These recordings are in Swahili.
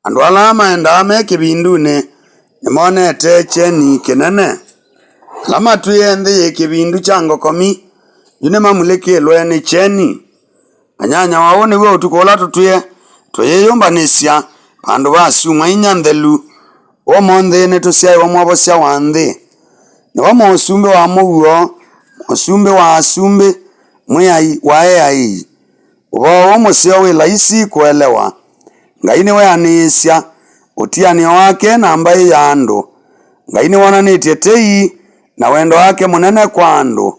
Andu ala maenda me kibindune nimonete cheni kinene. Lama tuyenthi kibindu cha ngokomi yune mamulekilwe ni cheni. Anyanya wao niwe utukola tutuye tuyeyumbanisya pandu basiumwa inya nthelu womonthini tusyaiwa mwavosya wa nthi niwa musumbi wa muguo musumbi wa asumbi mwiai wae ai uvo museo wi laisi kuelewa. Ngai niwe anisya utianio wake na mbai ya andu. Ngai ni wonanitie tei na wendo wake munene kwa andu.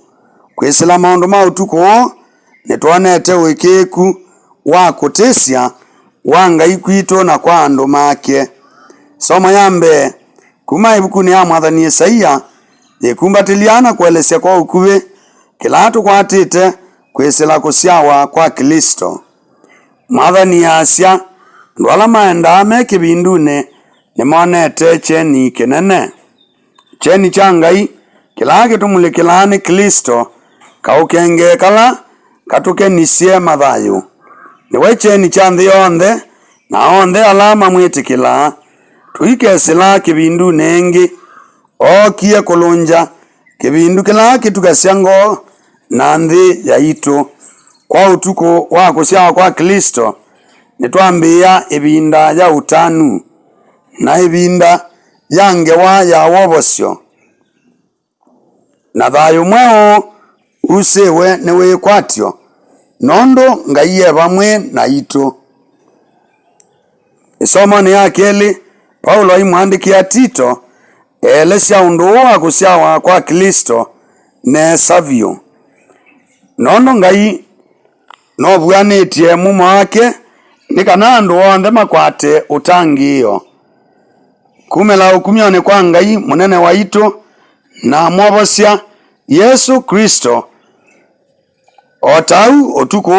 Kwisila maundu ma utuku nitwonete wikiku wa kutisya wa Ngai kwitu na kwa andu make. Soma yambe kuma ibukuni ya Mwathani Isaia yikumbatiliana kuelesya kwa ukuvi kila tukwatite kwisila kusyawa kwa Kristo. Mwathani asya andu ala maenda me kibindune nimonete cheni kinene. Cheni cha Ngai kila kitumulikila ni Kristo kaukenge kala katukenisye mathayu. Niwe cheni cha nthi yonthe na onthe ala mamwitikila tuikesila kibindu nengi okie kulunja kibindu kila kitukasya ngo na nthi ya itu. Kwa utuku wa kusyawa kwa Kristo nitwambia ibinda ya utanu na ibinda ya ngewa ya wovosyo na thayu mweo usiwe ni wikwatyo nondu Ngai ye vamwe na itu. Isomo ni ya keli Paulo imwandikia Tito elesya undu wa kusyawa kwa Kristo nesavyu nondu Ngai novuanitie mumo wake ni kana andu onthe makwate utangiio. Kumela ukumioni kwa Ngai munene wa itu na mwovosya Yesu Kristo otau utuku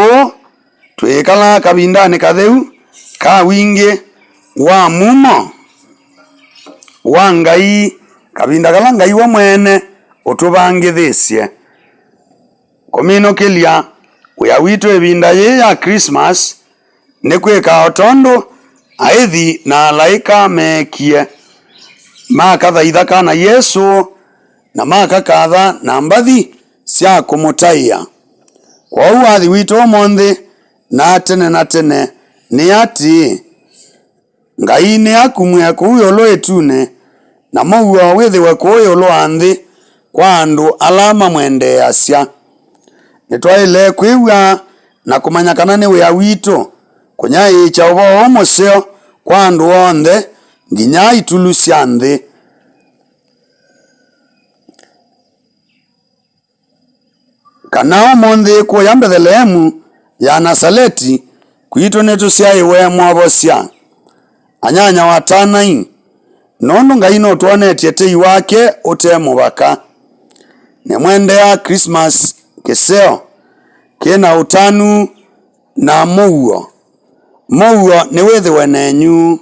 twikala kabindani katheu ka wingi wa mumo wa Ngai kabinda kala Ngai wa mwene utuvangithisye kuminukilia wia witu ibinda yi ya Christmas ni kwika otondu aithi na alaika mekie makathaitha kana Yesu na makakatha na mbathi sya kumutaiya. Kwa uwathi witu omonthi na tene ni ati Ngai ni akumwe kuu yulu itune na muguo withiwe kuu yulu wa nthi kwa andu ala mamwendeasya. Nitwaile kwiwa na kumanya kana ni wia witu kunyaicha uvoo museo kwa andu onthe nginya itulu sya nthi. Kana omonthi kuya Bethlehemu ya Nazareti kwitu nitusyaiwe mwavosya. Anyanya watanai nondu Ngai notwonetie tei wake ute muvaka. Nimwendea Christmas kiseo kina utanu na muguo ni withiwe nenyu.